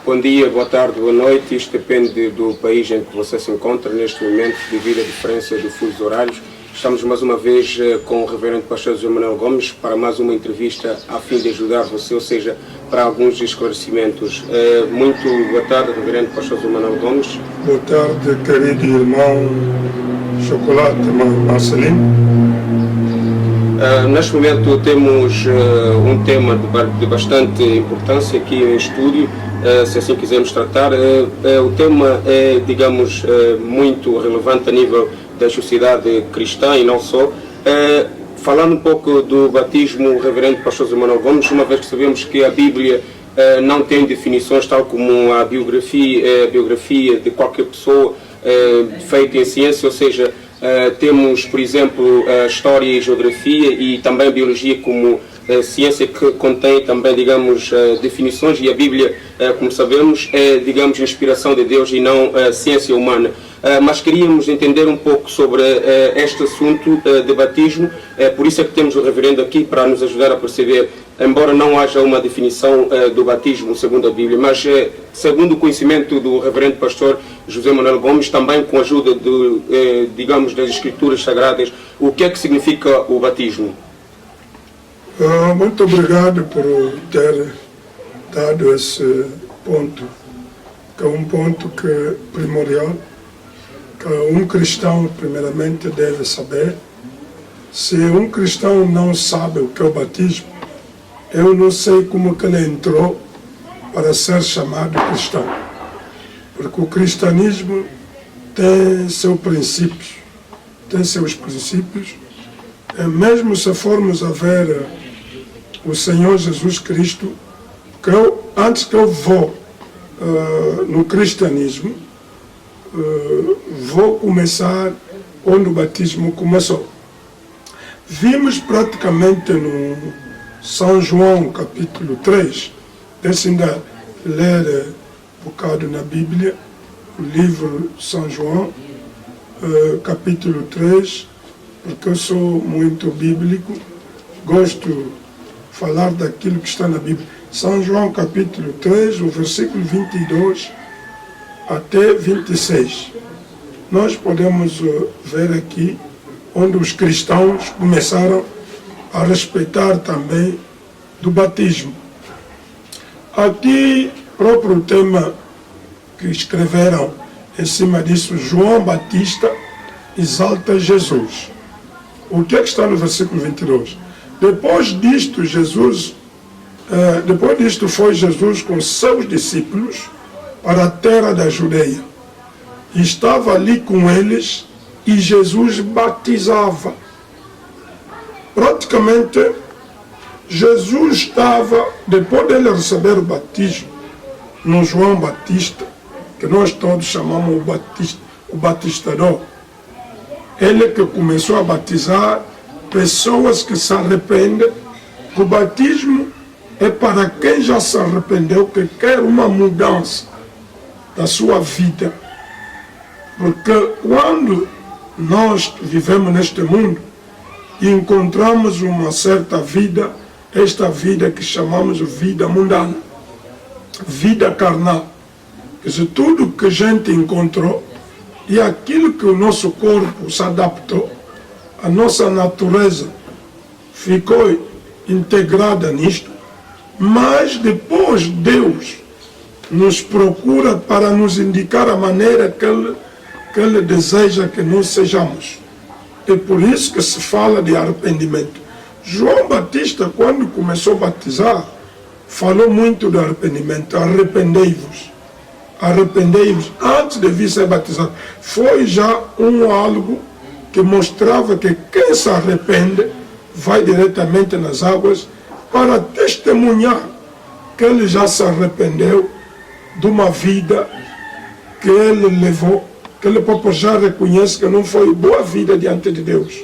Bom dia, boa tarde, boa noite. Isto depende do país em que você se encontra neste momento, devido à diferença de fusos horários. Estamos mais uma vez com o Reverendo Pastor José Manuel Gomes para mais uma entrevista a fim de ajudar você, ou seja, para alguns esclarecimentos. Muito boa tarde, Reverendo Pastor José Manuel Gomes. Boa tarde, querido irmão Chocolate Marcelino. Neste momento temos um tema de bastante importância aqui em estúdio, se assim quisermos tratar. O tema é, digamos, muito relevante a nível da sociedade cristã e não só. Falando um pouco do batismo, Reverendo Pastor José Manuel Gomes, uma vez que sabemos que a Bíblia não tem definições tal como a biografia de qualquer pessoa feita em ciência, ou seja, temos, por exemplo, a história e a geografia e também a biologia como ciência que contém também, digamos, definições, e a Bíblia, como sabemos, é, digamos, inspiração de Deus e não ciência humana. Mas queríamos entender um pouco sobre este assunto de batismo, por isso é que temos o reverendo aqui para nos ajudar a perceber, embora não haja uma definição do batismo segundo a Bíblia, mas segundo o conhecimento do reverendo pastor José Manuel Gomes, também com a ajuda, digamos, das escrituras sagradas, o que é que significa o batismo? Muito obrigado por ter dado esse ponto, que é um ponto primordial, que um cristão primeiramente deve saber. Se um cristão não sabe o que é o batismo, eu não sei como que ele entrou para ser chamado cristão. Porque o cristianismo tem seus princípios, mesmo se formos a ver o Senhor Jesus Cristo, antes que eu vou no cristianismo, vou começar onde o batismo começou. Vimos praticamente no São João, capítulo 3, deixe ainda ler um bocado na Bíblia, o livro São João, capítulo 3, porque eu sou muito bíblico, gosto de falar daquilo que está na Bíblia. São João, capítulo 3, o versículo 22 até 26. Nós podemos ver aqui onde os cristãos começaram a respeitar também do batismo. Aqui, próprio tema que escreveram em cima disso, João Batista exalta Jesus. O que é que está no versículo 22? Depois disto foi Jesus com seus discípulos para a terra da Judeia. Estava ali com eles e Jesus batizava. Praticamente, Jesus estava, depois dele receber o batismo, no João Batista, que nós todos chamamos o batistador, ele que começou a batizar pessoas que se arrependem. O batismo é para quem já se arrependeu, que quer uma mudança da sua vida. Porque quando nós vivemos neste mundo e encontramos uma certa vida, esta vida que chamamos de vida mundana, vida carnal, quer dizer, tudo que a gente encontrou e aquilo que o nosso corpo se adaptou, a nossa natureza ficou integrada nisto, mas depois Deus nos procura para nos indicar a maneira que Ele deseja que nós sejamos. É por isso que se fala de arrependimento. João Batista, quando começou a batizar, falou muito de arrependimento. Arrependei-vos. Arrependei-vos antes de vir ser batizado. Foi já algo que mostrava que quem se arrepende vai diretamente nas águas para testemunhar que ele já se arrependeu de uma vida que ele levou, que ele próprio já reconhece que não foi boa vida diante de Deus.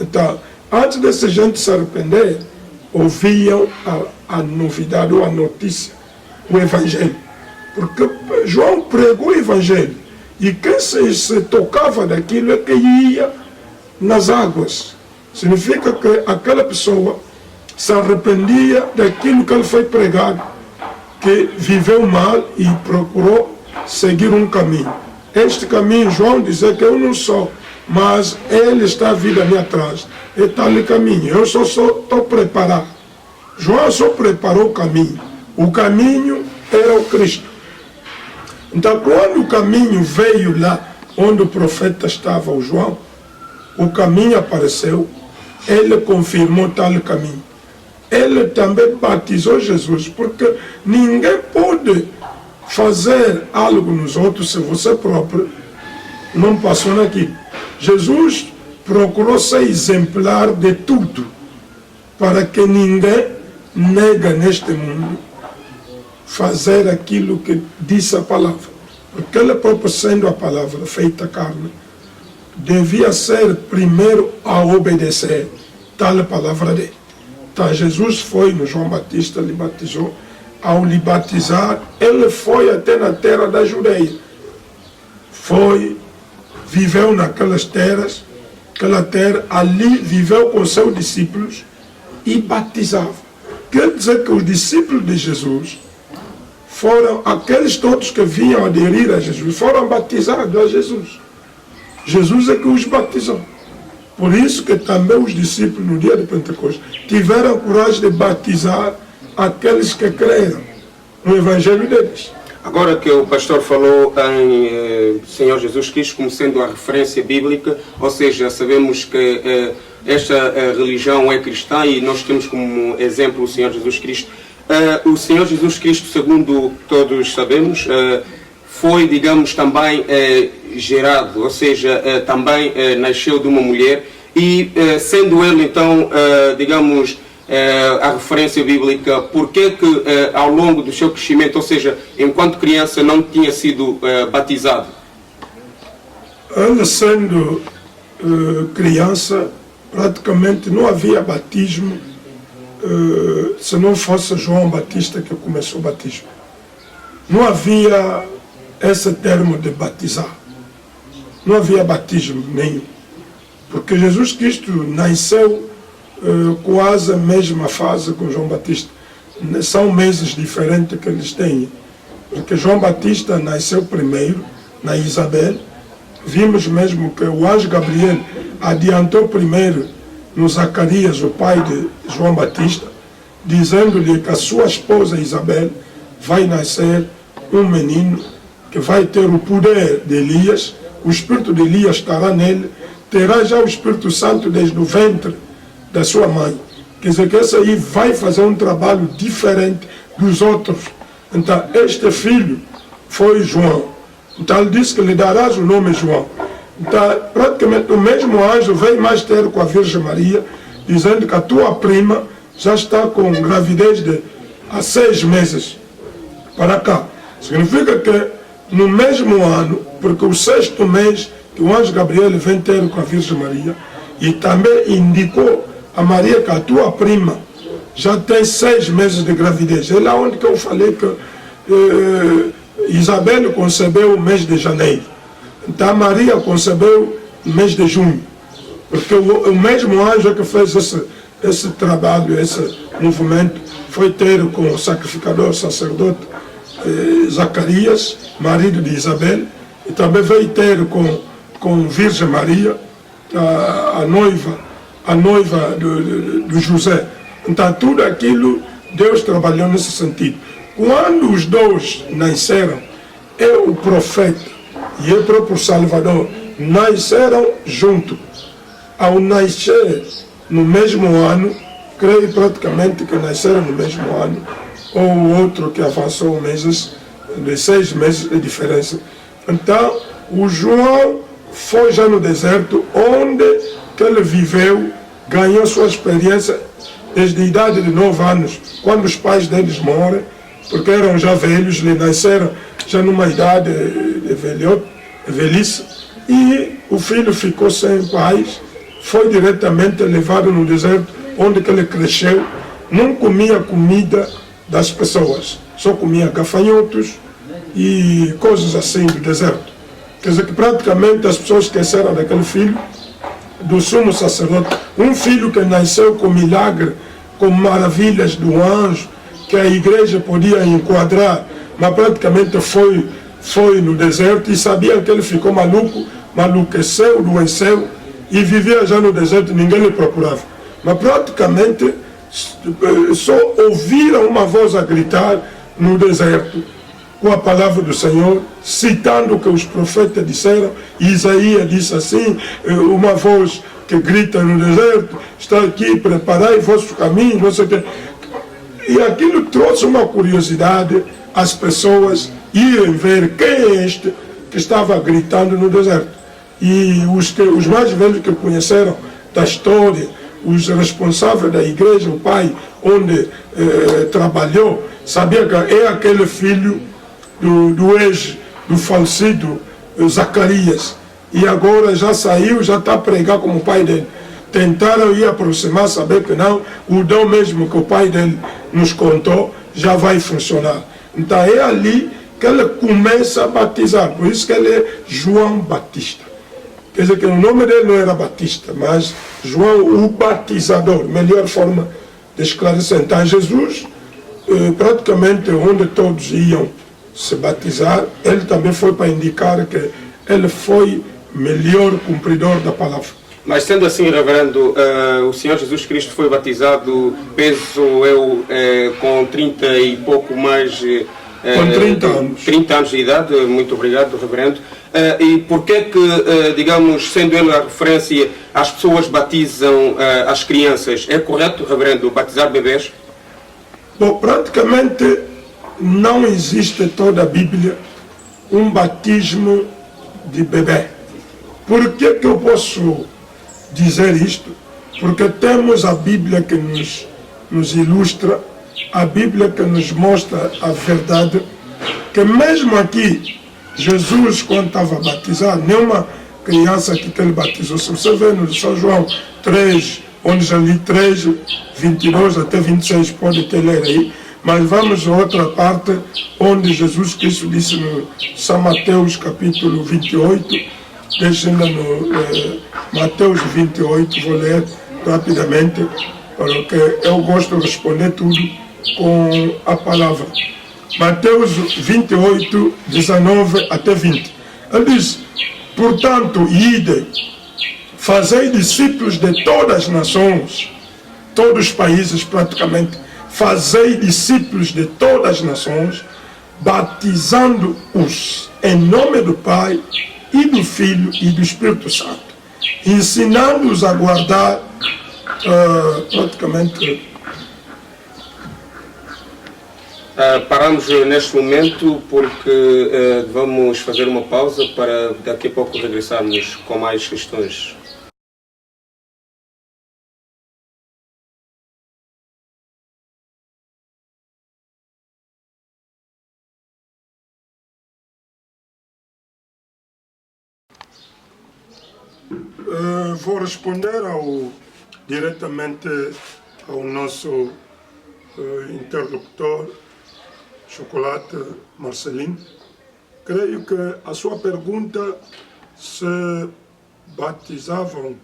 Então, antes dessa gente se arrepender, ouviam a novidade ou a notícia, o Evangelho. Porque João pregou o Evangelho. E quem se tocava daquilo é que ia nas águas. Significa que aquela pessoa se arrependia daquilo que ele foi pregado. que viveu mal e procurou seguir um caminho. Este caminho, João diz que eu não sou, mas ele está vindo ali atrás. É tal caminho, eu só estou preparado. João só preparou o caminho. O caminho era o Cristo. Então, quando o caminho veio lá onde o profeta estava, o João, o caminho apareceu, ele confirmou tal caminho. Ele também batizou Jesus, porque ninguém pode fazer algo nos outros se você próprio não passou naquilo. Jesus procurou ser exemplar de tudo, para que ninguém negue neste mundo fazer aquilo que disse a palavra. Porque ele próprio, sendo a palavra feita carne, devia ser primeiro a obedecer tal palavra dele. Então Jesus foi no João Batista, lhe batizou. Ao lhe batizar, ele foi até na terra da Judeia. Foi, viveu naquelas terras, aquela terra, ali viveu com seus discípulos e batizava. Quer dizer que os discípulos de Jesus foram aqueles todos que vinham aderir a Jesus, foram batizados a Jesus. Jesus é que os batizou. Por isso que também os discípulos no dia de Pentecostes tiveram coragem de batizar aqueles que creram no Evangelho deles. Agora que o pastor falou em Senhor Jesus Cristo como sendo a referência bíblica, ou seja, sabemos que esta religião é cristã e nós temos como exemplo o Senhor Jesus Cristo. O Senhor Jesus Cristo, segundo todos sabemos, foi, digamos, também gerado, ou seja, também nasceu de uma mulher e, sendo ele, então, digamos, a referência bíblica, por que ao longo do seu crescimento, ou seja, enquanto criança, não tinha sido batizado? Ele, sendo criança, praticamente não havia batismo se não fosse João Batista que começou o batismo. Não havia esse termo de batizar. Não havia batismo nenhum. Porque Jesus Cristo nasceu quase a mesma fase com João Batista. São meses diferentes que eles têm. Porque João Batista nasceu primeiro na Isabel. Vimos mesmo que o anjo Gabriel adiantou primeiro no Zacarias, o pai de João Batista, dizendo-lhe que a sua esposa Isabel vai nascer um menino que vai ter o poder de Elias, o espírito de Elias estará nele, terá já o Espírito Santo desde o ventre da sua mãe. Quer dizer que esse aí vai fazer um trabalho diferente dos outros. Então, este filho foi João. Então, ele disse que lhe darás o nome João. Então, praticamente o mesmo anjo veio mais ter com a Virgem Maria, dizendo que a tua prima já está com gravidez de há 6 meses para cá. Significa que no mesmo ano, porque o 6º mês que o anjo Gabriel vem ter com a Virgem Maria, e também indicou a Maria que a tua prima já tem 6 meses de gravidez. É lá onde que eu falei que Isabel concebeu o mês de janeiro. Então Maria concebeu no mês de junho. Porque o mesmo anjo que fez esse trabalho, esse movimento, foi ter com o sacrificador, sacerdote Zacarias, marido de Isabel, e também veio ter com Virgem Maria, a noiva do José. Então tudo aquilo Deus trabalhou nesse sentido. Quando os dois nasceram, o profeta e o próprio Salvador nasceram juntos. Ao nascer no mesmo ano, creio praticamente que nasceram no mesmo ano, ou o outro que avançou meses, de 6 meses de diferença. Então, o João foi já no deserto, onde que ele viveu, ganhou sua experiência desde a idade de 9 anos, quando os pais deles morrem, porque eram já velhos, lhe nasceram já numa idade de velhice, e o filho ficou sem pais, foi diretamente levado no deserto, onde que ele cresceu, não comia comida das pessoas, só comia gafanhotos e coisas assim do deserto. Quer dizer que praticamente as pessoas esqueceram daquele filho, do sumo sacerdote, um filho que nasceu com milagre, com maravilhas do anjo, que a igreja podia enquadrar, mas praticamente foi no deserto e sabia que ele ficou maluco, maluqueceu, doeceu e vivia já no deserto, ninguém lhe procurava. Mas praticamente só ouviram uma voz a gritar no deserto com a palavra do Senhor, citando o que os profetas disseram. Isaías disse assim, uma voz que grita no deserto, está aqui, preparai vosso caminho, não sei o que. E aquilo trouxe uma curiosidade às pessoas irem ver quem é este que estava gritando no deserto. E os mais velhos que conheceram da história, os responsáveis da igreja, o pai onde trabalhou, sabia que é aquele filho do falecido Zacarias. E agora já saiu, já está a pregar como o pai dele. Tentaram ir aproximar, saber que não, o dom mesmo que o pai dele nos contou já vai funcionar. Então é ali que ele começa a batizar, por isso que ele é João Batista. Quer dizer que o nome dele não era Batista, mas João o Batizador, melhor forma de esclarecer. Então Jesus, praticamente onde todos iam se batizar, ele também foi para indicar que ele foi melhor cumpridor da palavra. Mas sendo assim, reverendo, o Senhor Jesus Cristo foi batizado, penso eu, com 30 e pouco mais... com 30 anos. 30 anos de idade, muito obrigado, reverendo. E por que digamos, sendo ele a referência, as pessoas batizam as crianças? É correto, reverendo, batizar bebês? Bom, praticamente não existe toda a Bíblia um batismo de bebê. Por que eu posso dizer isto? Porque temos a Bíblia que nos ilustra, a Bíblia que nos mostra a verdade, que mesmo aqui, Jesus, quando estava batizado, nenhuma criança que ele batizou. Se você vê no São João 3, onde já li 3, 22 até 26, pode ter ler aí, mas vamos a outra parte, onde Jesus Cristo disse no São Mateus capítulo 28, deixando no Mateus 28, vou ler rapidamente, porque eu gosto de responder tudo com a palavra. Mateus 28, 19 até 20. Ele diz, portanto, ide, fazei discípulos de todas as nações, todos os países praticamente, fazei discípulos de todas as nações, batizando-os em nome do Pai e do Filho e do Espírito Santo, ensinando-os a guardar praticamente... Paramos neste momento porque vamos fazer uma pausa para daqui a pouco regressarmos com mais questões. Vou responder diretamente ao nosso interlocutor, Chocolate Marcelino. Creio que a sua pergunta se batizavam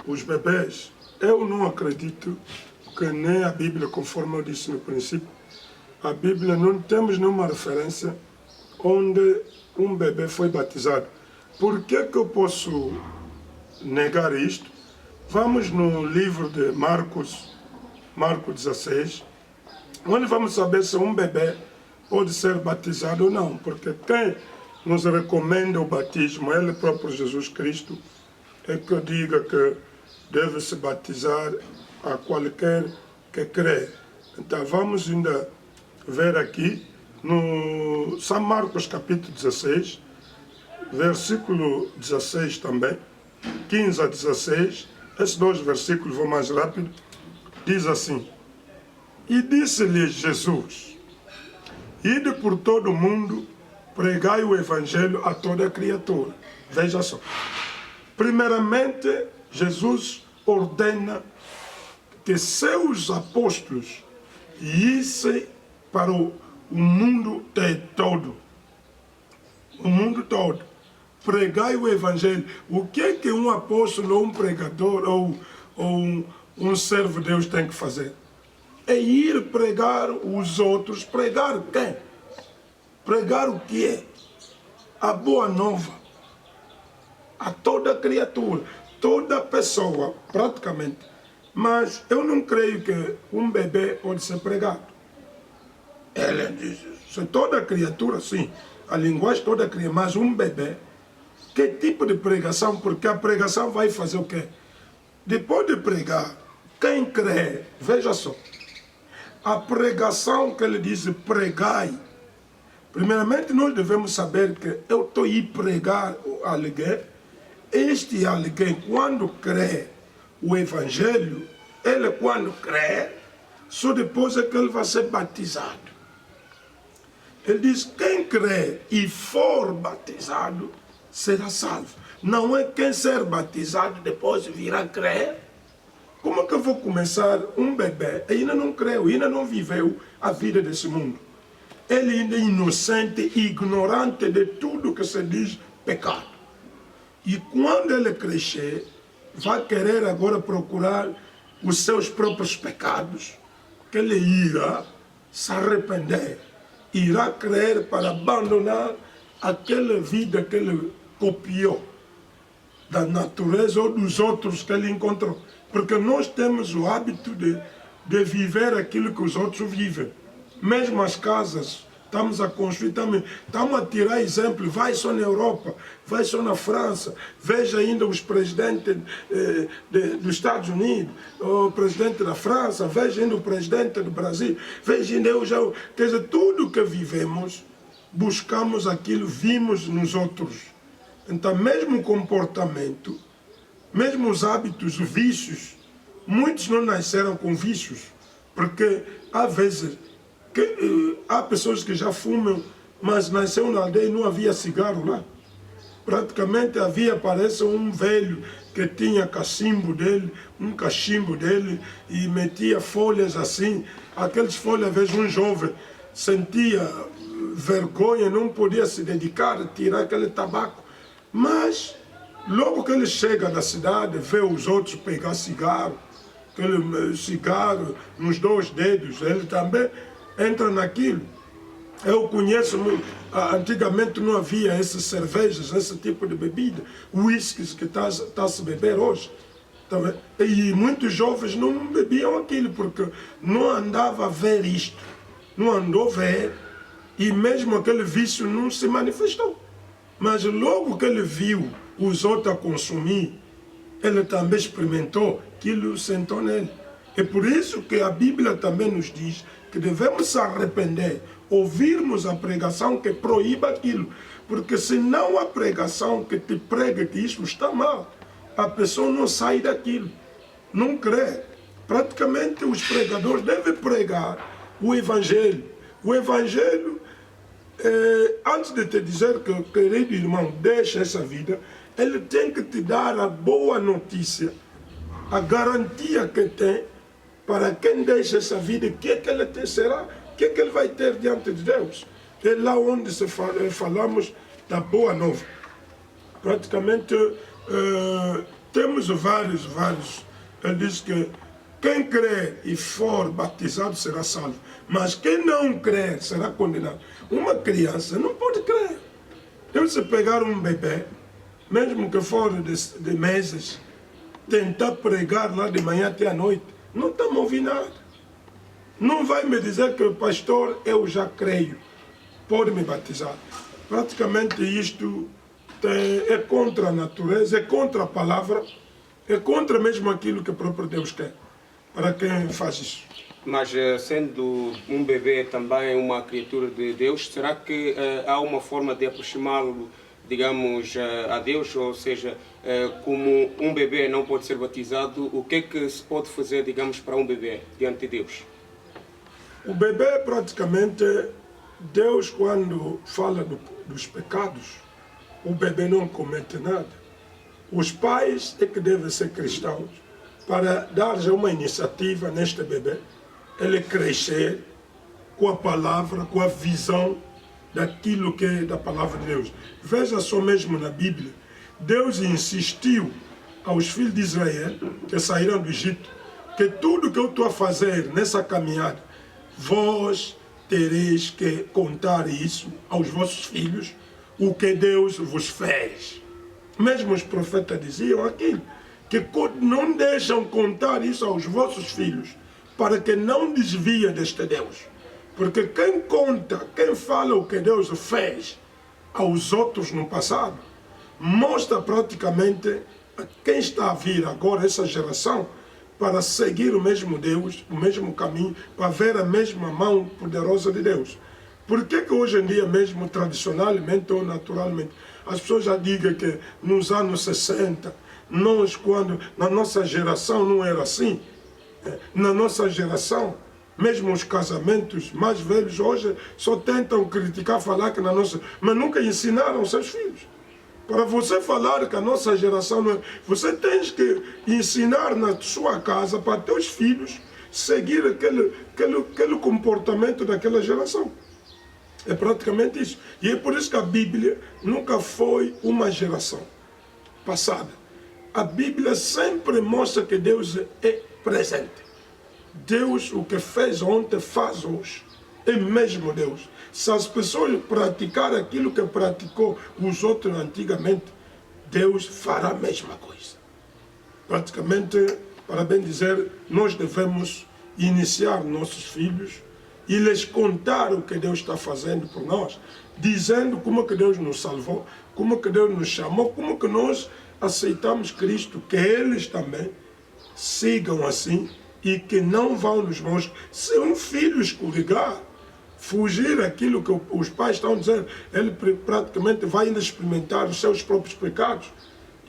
os bebês. Eu não acredito que nem a Bíblia, conforme eu disse no princípio, a Bíblia não temos nenhuma referência onde um bebê foi batizado. Por que eu posso negar isto? Vamos no livro de Marcos 16, onde vamos saber se um bebê pode ser batizado ou não, porque quem nos recomenda o batismo, ele próprio Jesus Cristo, é que diga que deve se batizar a qualquer que crê. Então vamos ainda ver aqui no São Marcos capítulo 16, versículo 16 também, 15 a 16, esses dois versículos, vou mais rápido, diz assim, e disse-lhe Jesus, ide por todo o mundo, pregai o evangelho a toda criatura. Veja só, primeiramente Jesus ordena que seus apóstolos issem para o mundo todo. O mundo todo. Pregai o evangelho. O que é que um apóstolo, ou um pregador, ou um servo de Deus tem que fazer? é ir pregar os outros. Pregar quem? Pregar o que é? A boa nova a toda criatura, toda pessoa, praticamente. Mas eu não creio que um bebê pode ser pregado. Ele diz, se toda criatura, sim, a linguagem toda criatura, mas um bebê, que tipo de pregação? Porque a pregação vai fazer o quê? Depois de pregar, quem crê, veja só, a pregação que ele diz, pregai, primeiramente nós devemos saber que eu estou aí pregar alguém, este alguém quando crê o evangelho, ele quando crê, só depois é que ele vai ser batizado. Ele diz, quem crê e for batizado, será salvo. Não é quem ser batizado depois virá crer. Como é que eu vou começar um bebê? Ainda não creu, ainda não viveu a vida desse mundo. Ele ainda é inocente e ignorante de tudo que se diz pecado. E quando ele crescer, vai querer agora procurar os seus próprios pecados, que ele irá se arrepender, irá crer para abandonar aquela vida que ele copiou da natureza ou dos outros que ele encontrou. Porque nós temos o hábito de viver aquilo que os outros vivem. Mesmo as casas, estamos a construir, estamos a tirar exemplo, vai só na Europa, vai só na França, veja ainda os presidentes dos Estados Unidos, o presidente da França, veja ainda o presidente do Brasil, veja ainda quer dizer, tudo que vivemos, buscamos aquilo, vimos nos outros. Então, mesmo o comportamento, mesmo os hábitos, os vícios, muitos não nasceram com vícios, porque há vezes há pessoas que já fumam, mas nasceu na aldeia e não havia cigarro lá. Praticamente havia, parece, um velho que tinha um cachimbo dele e metia folhas assim. Aquelas folhas, às vezes um jovem sentia vergonha, não podia se dedicar a tirar aquele tabaco. Mas logo que ele chega na cidade, vê os outros pegar cigarro, aquele cigarro nos 2 dedos, ele também entra naquilo. Eu conheço, antigamente não havia essas cervejas, esse tipo de bebida, uísques que está a se beber hoje. E muitos jovens não bebiam aquilo, porque não andava a ver isto, não andou a ver, e mesmo aquele vício não se manifestou. Mas logo que ele viu os outros a consumir, ele também experimentou, aquilo sentou nele. É por isso que a Bíblia também nos diz que devemos se arrepender, ouvirmos a pregação que proíba aquilo. Porque se não há pregação que te prega que isso está mal, a pessoa não sai daquilo, não crê. Praticamente os pregadores devem pregar o Evangelho. O Evangelho, antes de te dizer que, querido irmão, deixa essa vida, ele tem que te dar a boa notícia, a garantia que tem para quem deixa essa vida, o que é que ele será, o que é que ele vai ter diante de Deus. É lá onde falamos da boa nova. Praticamente temos vários. Ele diz que quem crer e for batizado será salvo, mas quem não crer será condenado. Uma criança não pode crer. Deve se pegar um bebê, mesmo que for de meses, tentar pregar lá de manhã até à noite, não estamos ouvindo nada. Não vai me dizer que, pastor, eu já creio, pode me batizar. Praticamente isto é contra a natureza, é contra a palavra, é contra mesmo aquilo que o próprio Deus quer, para quem faz isso. Mas sendo um bebê também uma criatura de Deus, será que há uma forma de aproximá-lo, digamos, a Deus? Ou seja, como um bebê não pode ser batizado, o que é que se pode fazer, digamos, para um bebê diante de Deus? O bebê, praticamente, Deus quando fala dos pecados, o bebê não comete nada. Os pais é que devem ser cristãos para dar já uma iniciativa neste bebê, ele crescer com a palavra, com a visão daquilo que é da palavra de Deus. Veja só mesmo na Bíblia, Deus insistiu aos filhos de Israel que saíram do Egito, que tudo que eu estou a fazer nessa caminhada, vós tereis que contar isso aos vossos filhos, o que Deus vos fez. Mesmo os profetas diziam aquilo, que não deixam contar isso aos vossos filhos, para que não desviem deste Deus. Porque quem conta, quem fala o que Deus fez aos outros no passado, mostra praticamente a quem está a vir agora, essa geração, para seguir o mesmo Deus, o mesmo caminho, para ver a mesma mão poderosa de Deus. Por que hoje em dia, mesmo tradicionalmente ou naturalmente, as pessoas já digam que nos anos 60, nós, quando na nossa geração não era assim, na nossa geração, mesmo os casamentos mais velhos hoje só tentam criticar, falar que na nossa... Mas nunca ensinaram seus filhos. Para você falar que a nossa geração não é... Você tem que ensinar na sua casa para teus filhos seguir aquele comportamento daquela geração. É praticamente isso. E é por isso que a Bíblia nunca foi uma geração passada. A Bíblia sempre mostra que Deus é presente. Deus, o que fez ontem, faz hoje. É mesmo Deus. Se as pessoas praticarem aquilo que praticou os outros antigamente, Deus fará a mesma coisa. Praticamente, para bem dizer, nós devemos iniciar nossos filhos e lhes contar o que Deus está fazendo por nós, dizendo como que Deus nos salvou, como que Deus nos chamou, como que nós aceitamos Cristo, que eles também sigam assim e que não vão nos mostrar. Se um filho escorregar, fugir aquilo que os pais estão dizendo, ele praticamente vai ainda experimentar os seus próprios pecados.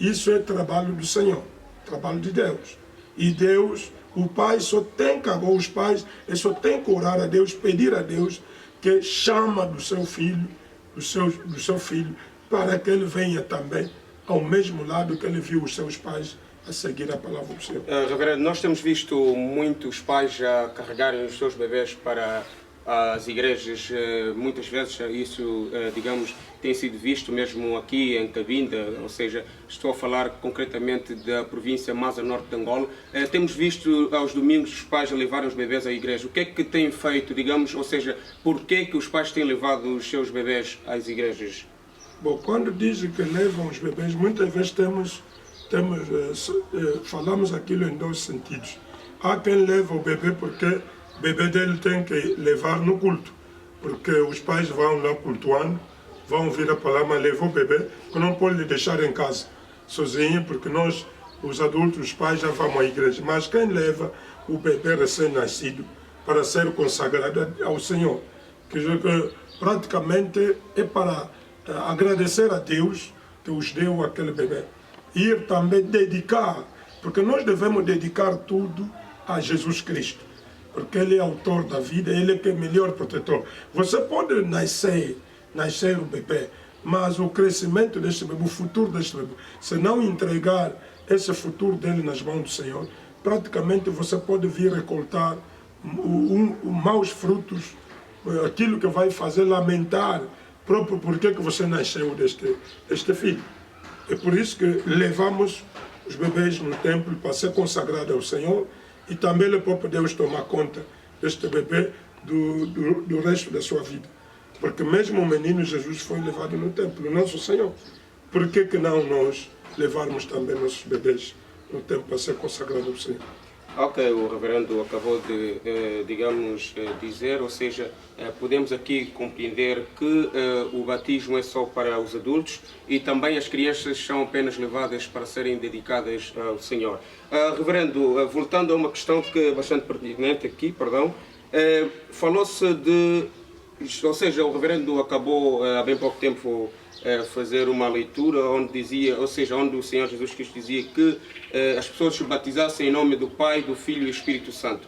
Isso é trabalho do Senhor, trabalho de Deus. E Deus, o pai só tem que, ou os pais, ele só tem que orar a Deus, pedir a Deus que chama do seu filho, do seu filho, para que ele venha também ao mesmo lado que ele viu os seus pais a seguir a palavra do Senhor. Reverendo, nós temos visto muitos pais a carregarem os seus bebês para as igrejas, muitas vezes isso, digamos, tem sido visto mesmo aqui em Cabinda, ou seja, estou a falar concretamente da província mais a norte de Angola. Temos visto aos domingos os pais a levarem os bebês à igreja. O que é que têm feito, digamos, ou seja, por que os pais têm levado os seus bebês às igrejas? Bom, quando dizem que levam os bebês, muitas vezes falamos aquilo em dois sentidos. Há quem leva o bebê porque o bebê dele tem que levar no culto, porque os pais vão lá cultuando, vão ouvir a palavra, mas levou o bebê, que não pode deixar em casa sozinho, porque nós, os adultos, os pais já vão à igreja. Mas quem leva o bebê recém-nascido para ser consagrado ao Senhor, que praticamente é para agradecer a Deus que os deu aquele bebê. Ir também dedicar, porque nós devemos dedicar tudo a Jesus Cristo, porque Ele é autor da vida, Ele é que é o melhor protetor. Você pode nascer o bebê, mas o crescimento deste bebê, o futuro deste bebê, se não entregar esse futuro dele nas mãos do Senhor, praticamente você pode vir recoltar maus frutos, aquilo que vai fazer lamentar próprio porquê que você nasceu deste filho. É por isso que levamos os bebês no templo para ser consagrado ao Senhor, e também o próprio Deus tomar conta deste bebê do resto da sua vida. Porque mesmo o menino Jesus foi levado no templo, o nosso Senhor. Por que não nós levarmos também nossos bebês no templo para ser consagrado ao Senhor? Ok, o reverendo acabou de, digamos, dizer, ou seja, podemos aqui compreender que o batismo é só para os adultos e também as crianças são apenas levadas para serem dedicadas ao Senhor. Reverendo, voltando a uma questão que é bastante pertinente aqui, perdão, falou-se de, ou seja, o reverendo acabou há bem pouco tempo fazer uma leitura onde dizia, ou seja, onde o Senhor Jesus Cristo dizia que as pessoas se batizassem em nome do Pai, do Filho e do Espírito Santo.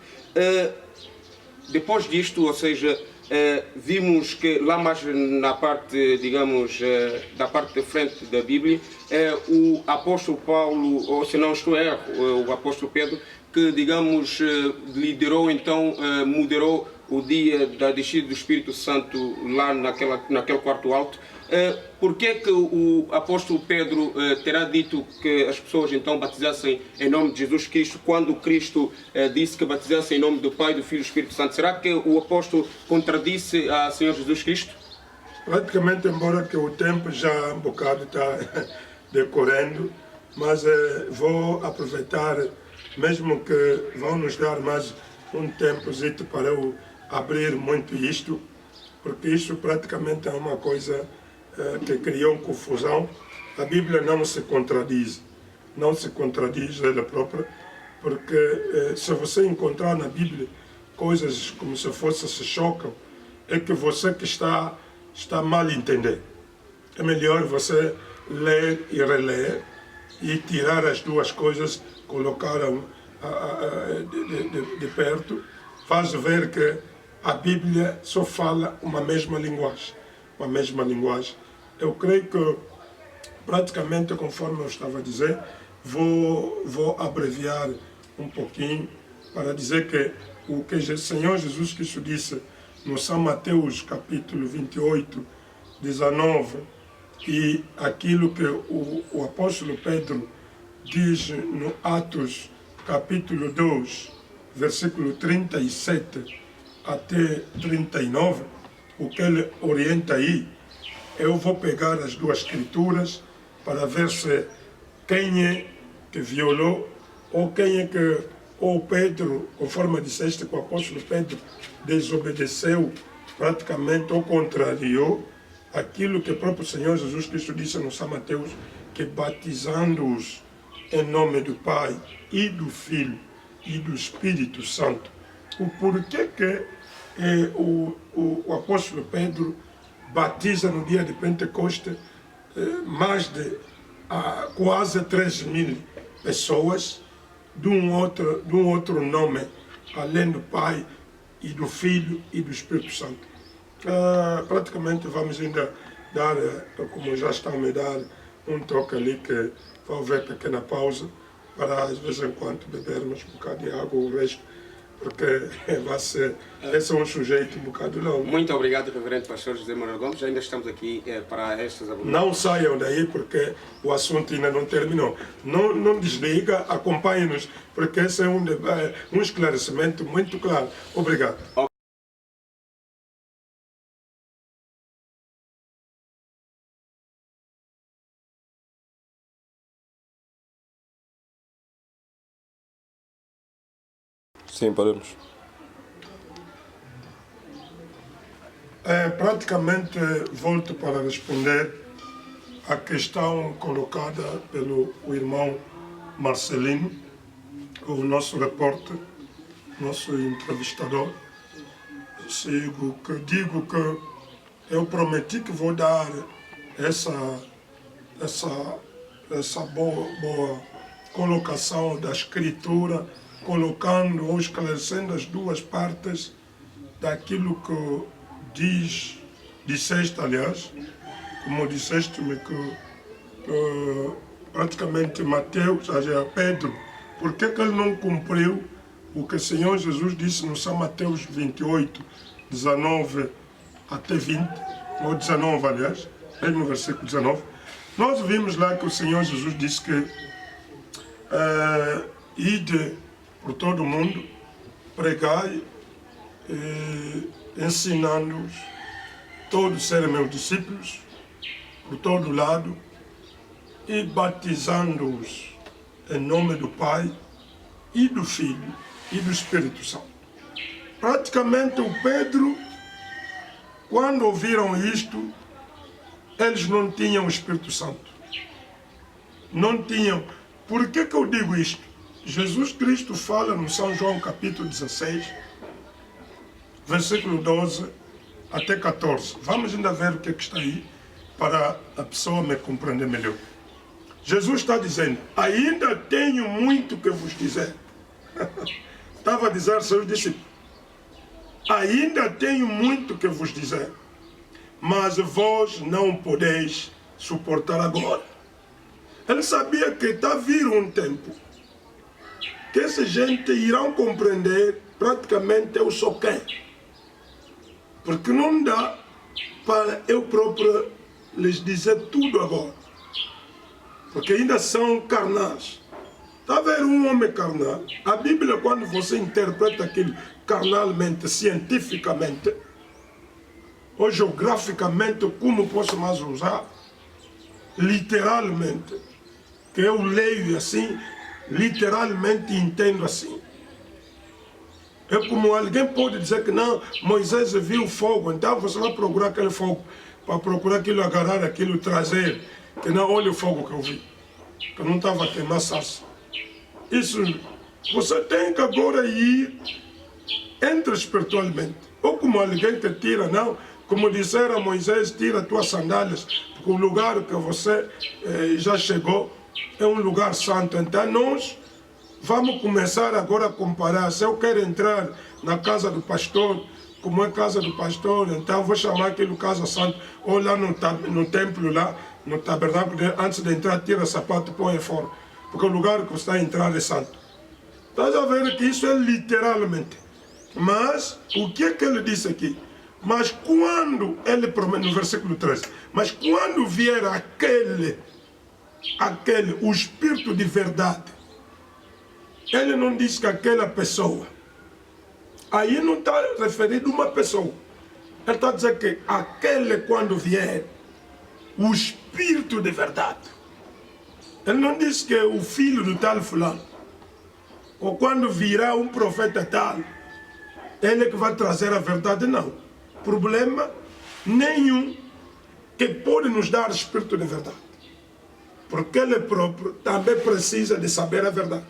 Depois disto, ou seja, vimos que lá mais na parte, digamos, da parte de frente da Bíblia, o apóstolo Paulo, ou se não estou erro, o apóstolo Pedro, que, digamos, liderou, então, moderou o dia da descida do Espírito Santo lá naquele quarto alto, por que o apóstolo Pedro terá dito que as pessoas então batizassem em nome de Jesus Cristo, quando Cristo disse que batizassem em nome do Pai, do Filho e do Espírito Santo? Será que o apóstolo contradisse a Senhor Jesus Cristo? Praticamente, embora que o tempo já um bocado está decorrendo, mas vou aproveitar, mesmo que vão nos dar mais um tempo para eu abrir muito isto, porque isto praticamente é uma coisa que criou confusão. A Bíblia não se contradiz ela própria, porque se você encontrar na Bíblia coisas como se fosse se chocam, é que você que está mal a entender. É melhor você ler e reler e tirar as duas coisas, colocar de perto, faz ver que a Bíblia só fala uma mesma linguagem. Eu creio que, praticamente, conforme eu estava a dizer, vou abreviar um pouquinho para dizer que o que o Senhor Jesus Cristo disse no São Mateus capítulo 28, 19, e aquilo que o apóstolo Pedro diz no Atos capítulo 2, versículo 37 até 39, o que ele orienta aí, eu vou pegar as duas escrituras para ver se quem é que violou ou quem é que ou Pedro, conforme disseste que o apóstolo Pedro desobedeceu praticamente ou contrariou aquilo que o próprio Senhor Jesus Cristo disse no São Mateus, que batizando-os em nome do Pai e do Filho e do Espírito Santo. O porquê que o apóstolo Pedro batiza no dia de Pentecostes mais de quase 3.000 pessoas de um outro nome, além do Pai e do Filho e do Espírito Santo. Praticamente vamos ainda dar, como já estão a me dar, um toque ali que vai haver pequena pausa para de vez em quando bebermos um bocado de água ou o resto, porque esse é um sujeito um bocado longo. Muito obrigado, reverendo pastor José Manuel Gomes. Ainda estamos aqui para estas abordagens. Não saiam daí porque o assunto ainda não terminou. Não desliga, acompanhe-nos, porque esse é um esclarecimento muito claro. Obrigado. Sim, podemos. Praticamente volto para responder à questão colocada pelo irmão Marcelino, o nosso repórter, nosso entrevistador. Digo que eu prometi que vou dar essa boa colocação da escritura, colocando ou esclarecendo as duas partes daquilo que disseste, aliás, como disseste-me que praticamente Mateus, Pedro, por que ele não cumpriu o que o Senhor Jesus disse no São Mateus 28, 19 até 20, ou 19, aliás, mesmo no versículo 19, nós vimos lá que o Senhor Jesus disse que ide por todo o mundo, pregai, ensinando-os todos serem meus discípulos, por todo lado, e batizando-os em nome do Pai e do Filho e do Espírito Santo. Praticamente o Pedro, quando ouviram isto, eles não tinham o Espírito Santo. Não tinham. Por que eu digo isto? Jesus Cristo fala no São João capítulo 16, versículo 12 até 14. Vamos ainda ver o que está aí, para a pessoa me compreender melhor. Jesus está dizendo, ainda tenho muito que vos dizer. Estava a dizer aos seus discípulos, ainda tenho muito que vos dizer, mas vós não podeis suportar agora. Ele sabia que está a vir um tempo que essa gente irão compreender praticamente eu sou quem. Porque não dá para eu próprio lhes dizer tudo agora. Porque ainda são carnais. Está a ver um homem carnal? A Bíblia, quando você interpreta aquilo carnalmente, cientificamente, ou geograficamente, como posso mais usar, literalmente, que eu leio assim, literalmente entendo assim. É como alguém pode dizer que não, Moisés viu fogo, então você vai procurar aquele fogo, para procurar aquilo, agarrar aquilo, trazer, que não, olha o fogo que eu vi, que eu não estava a queimar sarça. Isso, você tem que agora ir, entra espiritualmente, ou como alguém que tira, não, como disseram a Moisés, tira as tuas sandálias, porque o lugar que você já chegou é um lugar santo. Então nós vamos começar agora a comparar. Se eu quero entrar na casa do pastor, como é casa do pastor, então vou chamar aquilo casa santo, ou lá no templo, lá no tabernáculo, antes de entrar, tira o sapato e põe fora, porque o lugar que você está a entrar é santo. Estás a ver que isso é literalmente. Mas o que é que ele disse aqui? Mas quando ele promete, no versículo 13, mas quando vier aquele, o Espírito de verdade, ele não diz que aquela pessoa, aí não está referido a uma pessoa, ele está dizendo que aquele quando vier, o Espírito de verdade, ele não diz que é o filho do tal fulano, ou quando virá um profeta tal, ele que vai trazer a verdade, não. Problema nenhum que pode nos dar Espírito de verdade. Porque ele próprio também precisa de saber a verdade.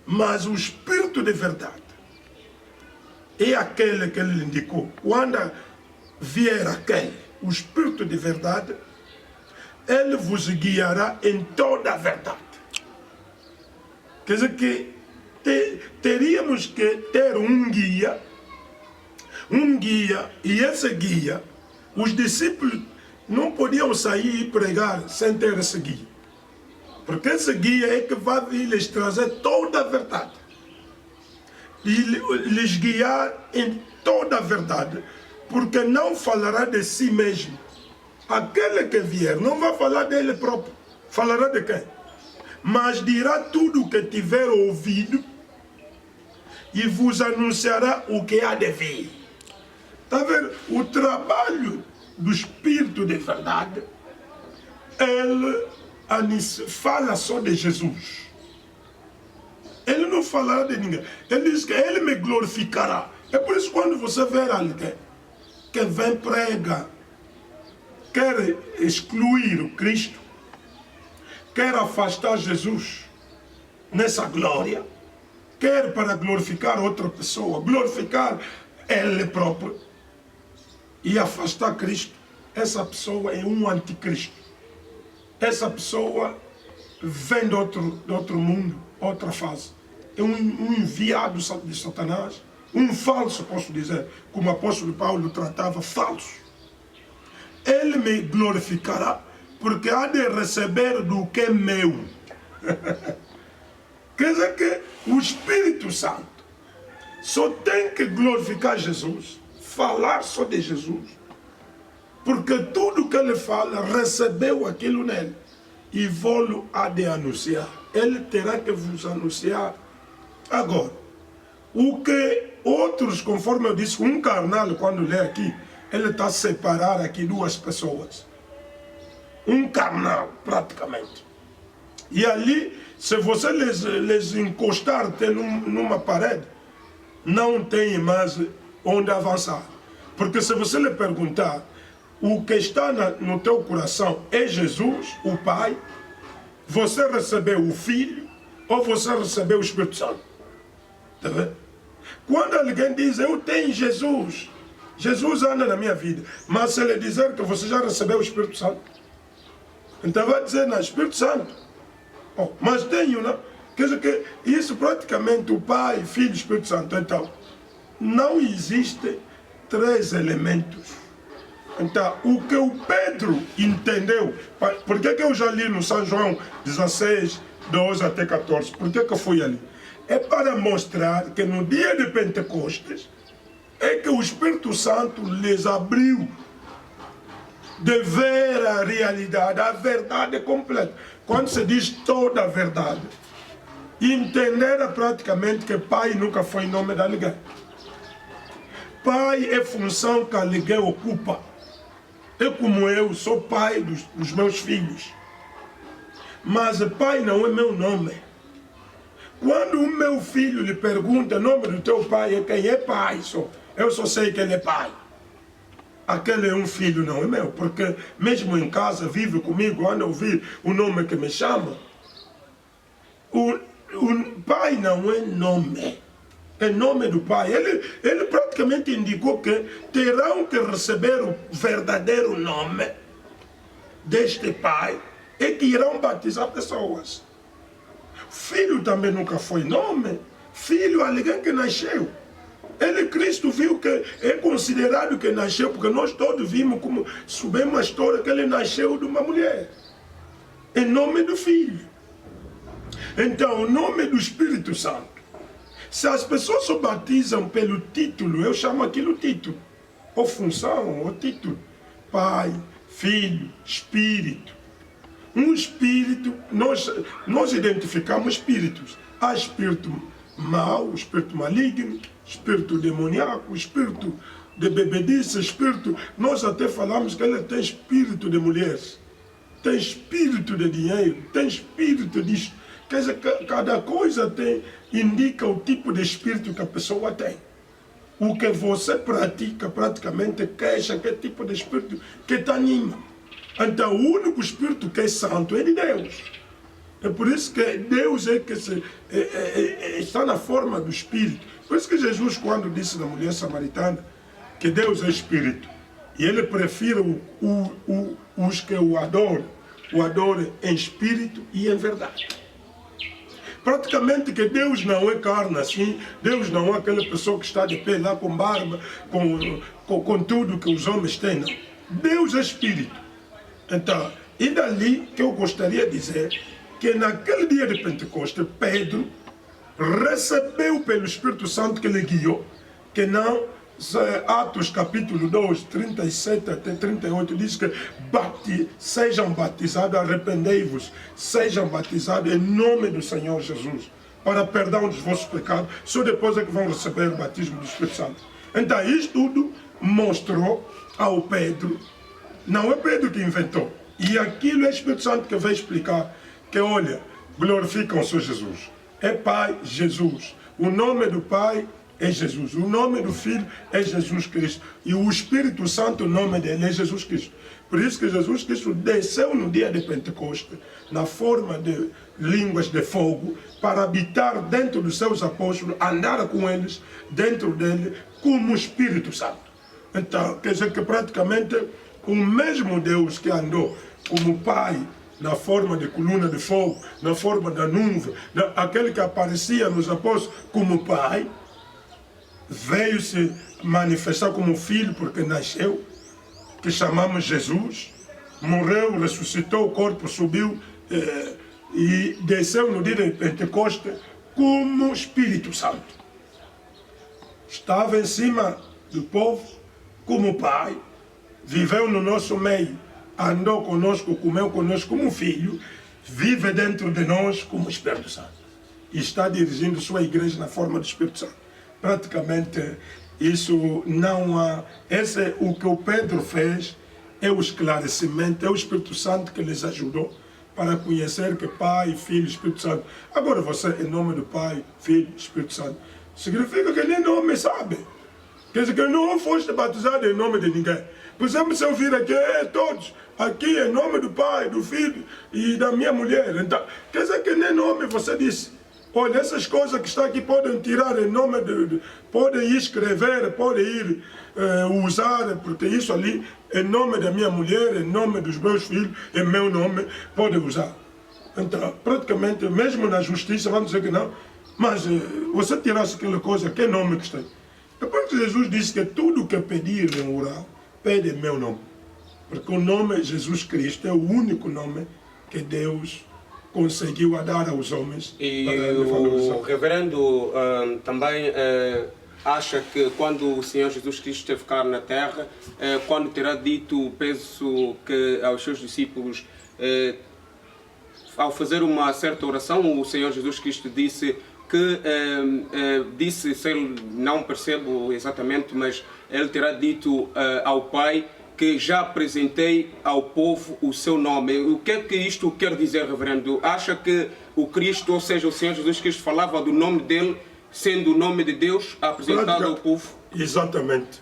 Mas o Espírito de verdade é aquele que ele indicou. Quando vier aquele, o Espírito de verdade, ele vos guiará em toda a verdade. Quer dizer que teríamos que ter um guia, e esse guia, os discípulos não podiam sair e pregar sem ter esse guia. Porque esse guia é que vai vir lhes trazer toda a verdade. E lhes guiar em toda a verdade. Porque não falará de si mesmo. Aquele que vier não vai falar dele próprio. Falará de quem? Mas dirá tudo o que tiver ouvido e vos anunciará o que há de vir. Está vendo? O trabalho do Espírito de verdade, ele fala só de Jesus. Ele não falará de ninguém. Ele diz que ele me glorificará. É por isso que quando você vê alguém que vem pregar, quer excluir o Cristo, quer afastar Jesus nessa glória, quer para glorificar outra pessoa, glorificar ele próprio e afastar Cristo, essa pessoa é um anticristo. Essa pessoa vem de outro mundo, outra fase. É um enviado de Satanás, um falso, posso dizer, como o apóstolo Paulo tratava, falso. Ele me glorificará, porque há de receber do que é meu. Quer dizer que o Espírito Santo só tem que glorificar Jesus, falar só de Jesus, porque tudo que ele fala, recebeu aquilo nele, e vou-lo a de anunciar. Ele terá que vos anunciar. Agora, o que outros, conforme eu disse, um carnal, quando lê aqui, ele está a separar aqui duas pessoas. Um carnal, praticamente. E ali, se você les encostar até numa parede, não tem mais onde avançar. Porque se você lhe perguntar, o que está no teu coração é Jesus, o Pai, você recebeu o Filho, ou você recebeu o Espírito Santo? Está vendo? Quando alguém diz, eu tenho Jesus, Jesus anda na minha vida, mas se ele dizer que você já recebeu o Espírito Santo, então vai dizer, não, Espírito Santo, oh, mas tenho, não? Quer dizer que isso praticamente o Pai, Filho e Espírito Santo. Então, não existe três elementos. Então, o que o Pedro entendeu, por que eu já li no São João 16, 12 até 14, por que eu fui ali? É para mostrar que no dia de Pentecostes, é que o Espírito Santo lhes abriu de ver a realidade, a verdade completa. Quando se diz toda a verdade, entender praticamente que pai nunca foi nome de alguém. Pai é função que alguém ocupa. É como eu sou pai dos meus filhos. Mas pai não é meu nome. Quando o meu filho lhe pergunta o nome do teu pai, é quem é pai, eu só sei que ele é pai. Aquele é um filho, não é meu, porque mesmo em casa vive comigo, anda a ouvir o nome que me chama. O pai não é nome, é nome do pai. Ele praticamente indicou que terão que receber o verdadeiro nome deste pai e que irão batizar pessoas. Filho também nunca foi nome. Filho é alguém que nasceu. Ele, Cristo, viu que é considerado que nasceu, porque nós todos vimos como subimos a história que ele nasceu de uma mulher. Em nome do Filho. Então, o nome do Espírito Santo. Se as pessoas se batizam pelo título, eu chamo aquilo título. Ou função, ou título. Pai, Filho, Espírito. Um espírito, nós identificamos espíritos. Há espírito mau, espírito maligno, espírito demoníaco, espírito de bebedice, espírito... Nós até falamos que ele tem espírito de mulheres, tem espírito de dinheiro, tem espírito disso. Quer dizer, cada coisa indica o tipo de espírito que a pessoa tem. O que você pratica, praticamente, queixa que tipo de espírito que te anima. Então, o único espírito que é santo é de Deus. É por isso que Deus é que está na forma do espírito. Por isso que Jesus, quando disse da mulher samaritana que Deus é espírito, e ele prefere os que o adoram em espírito e em verdade. Praticamente que Deus não é carne assim, Deus não é aquela pessoa que está de pé lá com barba, com tudo que os homens têm, não. Deus é espírito. Então, e dali que eu gostaria de dizer que naquele dia de Pentecostes, Pedro recebeu pelo Espírito Santo que lhe guiou, que não, Atos capítulo 2, 37 até 38, diz que sejam batizados, arrependei-vos, sejam batizados em nome do Senhor Jesus, para perdão dos vossos pecados, só depois é que vão receber o batismo do Espírito Santo. Então, isso tudo mostrou ao Pedro. Não é Pedro que inventou. E aquilo é o Espírito Santo que vai explicar que, olha, glorificam o Senhor Jesus. É Pai Jesus. O nome do Pai é Jesus. O nome do Filho é Jesus Cristo. E o Espírito Santo, o nome dele é Jesus Cristo. Por isso que Jesus Cristo desceu no dia de Pentecostes, na forma de línguas de fogo, para habitar dentro dos seus apóstolos, andar com eles, dentro dele, como Espírito Santo. Então, quer dizer que praticamente o mesmo Deus que andou como Pai, na forma de coluna de fogo, na forma da nuvem, aquele que aparecia nos apóstolos como Pai, veio se manifestar como Filho, porque nasceu, que chamamos Jesus, morreu, ressuscitou, o corpo subiu e desceu no dia de Pentecostes como Espírito Santo. Estava em cima do povo como Pai, viveu no nosso meio, andou conosco, comeu conosco como filho, vive dentro de nós como Espírito Santo. E está dirigindo sua igreja na forma do Espírito Santo. Praticamente, isso não há... Esse é o que o Pedro fez, é o esclarecimento, é o Espírito Santo que lhes ajudou para conhecer que Pai, Filho, Espírito Santo. Agora você, em nome do Pai, Filho, Espírito Santo, significa que nem nome sabe. Quer dizer que não foste batizado em nome de ninguém. Por exemplo, se eu vir aqui, todos, aqui em nome do Pai, do Filho e da minha mulher. Então, quer dizer que nem nome você disse. Olha, essas coisas que estão aqui podem tirar em nome podem ir escrever, podem ir usar, porque isso ali, em nome da minha mulher, em nome dos meus filhos, em meu nome, podem usar. Então, praticamente, mesmo na justiça, vamos dizer que não, mas você tirasse aquela coisa, que nome que está aí? Depois que Jesus disse que tudo que pedir em oral, pede em meu nome. Porque o nome Jesus Cristo é o único nome que Deus conseguiu dar aos homens. E o reverendo também acha que quando o Senhor Jesus Cristo esteve cá na Terra, quando terá dito, penso que aos seus discípulos, ao fazer uma certa oração, o Senhor Jesus Cristo disse que, disse, se ele não percebo exatamente, mas ele terá dito ao Pai que já apresentei ao povo o seu nome. O que é que isto quer dizer, reverendo? Acha que o Cristo, ou seja, o Senhor Jesus Cristo, falava do nome dele, sendo o nome de Deus apresentado ao povo? Exatamente,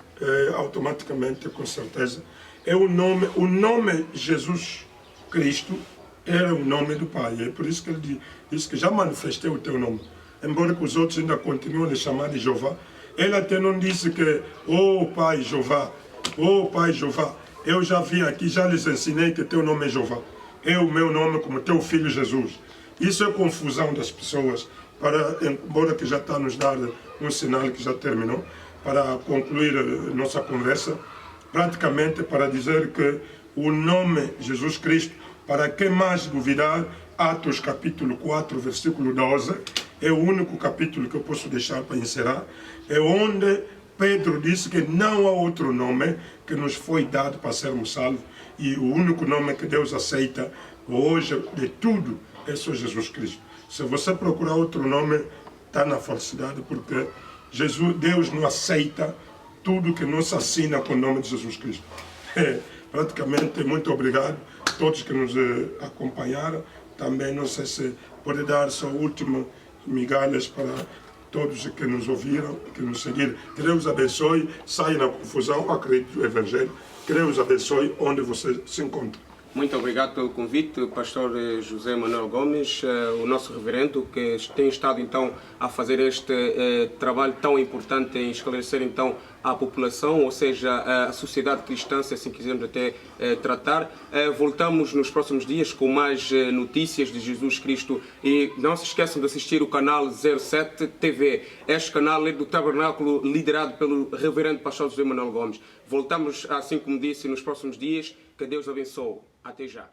automaticamente, com certeza. É o nome Jesus Cristo era o nome do Pai. É por isso que ele diz que já manifestei o teu nome. Embora que os outros ainda continuem a lhe chamar de Jeová, ele até não disse que, oh Pai Jeová, oh Pai Jeová, eu já vim aqui, já lhes ensinei que teu nome é Jeová. É o meu nome como teu filho Jesus. Isso é confusão das pessoas, embora que já está a nos dar um sinal que já terminou, para concluir a nossa conversa, praticamente para dizer que o nome Jesus Cristo, para quem mais duvidar, Atos capítulo 4, versículo 12, é o único capítulo que eu posso deixar para encerrar, é onde Pedro disse que não há outro nome que nos foi dado para sermos salvos, e o único nome que Deus aceita hoje de tudo é só Jesus Cristo. Se você procurar outro nome, está na falsidade, porque Deus não aceita tudo que não se assina com o nome de Jesus Cristo. Praticamente, muito obrigado a todos que nos acompanharam. Também não sei se pode dar só última migalhas para todos que nos ouviram, que nos seguiram. Que Deus abençoe, saia na confusão, acredite no Evangelho. Que Deus abençoe onde você se encontra. Muito obrigado pelo convite, pastor José Manuel Gomes, o nosso reverendo, que tem estado então a fazer este trabalho tão importante em esclarecer então a população, ou seja, a sociedade cristã, se assim quisermos até tratar. Voltamos nos próximos dias com mais notícias de Jesus Cristo e não se esqueçam de assistir o canal 07 TV. Este canal é do Tabernáculo, liderado pelo reverendo pastor José Manuel Gomes. Voltamos, assim como disse, nos próximos dias. Que Deus abençoe. Até já.